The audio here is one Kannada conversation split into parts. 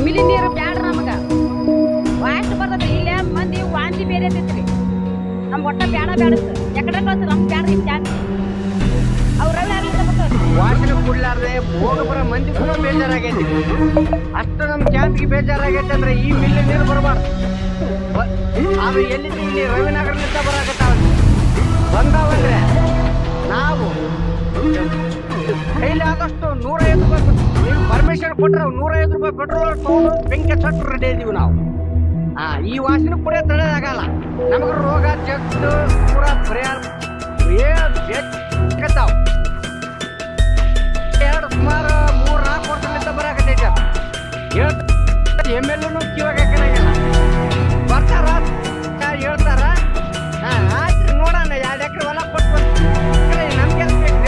ಮಿಲಿ ನೀರು ಬ್ಯಾಡ್ರ ನಮಗ ವಾಸ್ಟ್ ಬರ್ತದ ಇಲ್ಲೇ ಮಂದಿ ವಾಂತಿ ಬೇರೆ ಐತ್ರಿ ನಮ್ ಒಟ್ಟ ಬ್ಯಾಡ ಬ್ಯಾಡತ್ ಎಕಡೆ ಕಳ್ಸ ನಮ್ ಬ್ಯಾಡ್ರಿ ಜಾಗ ಅವ್ರ ರವಿ ಆಗ್ಲಿಕ್ಕೆ ಬರ್ತಾವ್ರಿ ವಾಸನೆ ಕುಡ್ಲಾರ್ದೆ ಹೋಗ ಬರೋ ಮಂದಿ ಕೂಡ ಬೇಜಾರಾಗೈತಿ. ಅಷ್ಟು ನಮ್ ಜಾತಿಗೆ ಬೇಜಾರಾಗೈತೆ ಅಂದ್ರೆ ಈ ಮಿಲ್ಲಿ ನೀರು ಬರಬಾರ್ದು. ಆದ್ರೆ ಎಲ್ಲಿದ್ದು ಇಲ್ಲಿ ರವಿನಗರದಿಂದ ಬರಾಕತ್ತಾವ ಬಂದಾವಂದ್ರೆ ನಾವು ಕೈಲಿ ಆದಷ್ಟು 150 ರೂಪಾಯಿ ನೀವು ಪರ್ಮಿಷನ್ ಕೊಟ್ರೆ 150 ರೂಪಾಯಿ ಪೆಟ್ರೋಲ್ ತಗೊಂಡು ಬೆಂಕಿ ಹಚ್ಚಟ್ಟು ರೆಡಿ ಇದೀವಿ ನಾವು. ಈ ವಾಸನೆ ಕೂಡ ತಡೆದಾಗಲ್ಲ ನಮಗೆ ರೋಗ ಜಗ್ದು ಪೂರ ಪರಿಹಾರ ಸುಮಾರು 3-4 ವರ್ಷದಿಂದ ಬರಾಕತ್ತೈತೆ. MLA ಕಿವಾಗ ಹಾಕಲಾಗಿಲ್ಲ ಬರ್ತಾರ ಹೇಳ್ತಾರ ಆಯ್ತು ನೋಡೋಣ 2 ಎಕರೆ ಹೊಲ ಕೊಟ್ಟು ನಮ್ಗೆ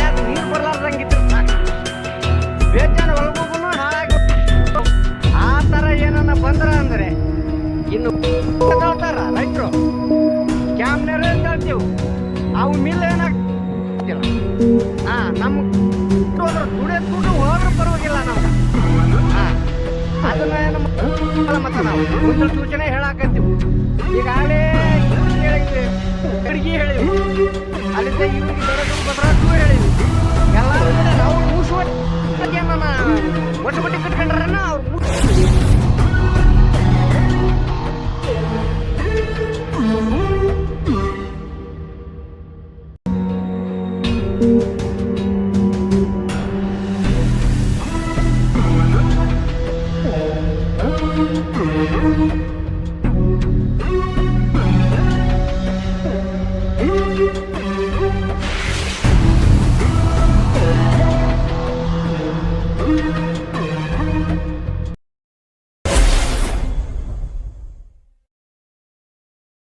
ಅದು ನೀರು ಬರ್ಲಾರ್ದಂಗಿದ್ರು ಸಾಕು ಬೇಜಾನ ಹೊಲಗೂ ಹಾಳಾಗಿ ಆ ಥರ ಏನನ್ನ ಬಂದ್ರ ಅಂದ್ರೆ ಇನ್ನು ಹೇಳ್ತಾರ ರೈತರು ಕ್ಯಾಮ್ನರ್ ಹೇಳ್ತೀವಿ ಅವು ಮಿಲ್ ಏನಾಗ್ತಿಲ್ಲ ನಮ್ಮ ದುಡ್ಡು ಹೋದ್ರೂ ಪರವಾಗಿಲ್ಲ ನಮ್ಗೆ ಅದನ್ನ ಏನು ಮತ್ತೆ ನಾವು ಮುಂದಿನ ಸೂಚನೆ ಹೇಳಾಕತ್ತೀವಿ. ಈಗಾಗಲೇ ಹೇಳಿದ್ವಿ ಹುಡುಗಿ ಹೇಳಿವಿ ಅಲ್ಲಿಂದ ಇವ್ರಿಗೆ ದೊಡ್ಡ ಬದ್ರಾಟು ಹೇಳಿವಿ ಎಲ್ಲ ನಾವು ಮೂಸುವ ಒಟ್ಟು ಕಟ್ಕೊಂಡ್ರನ್ನ ಅವ್ರು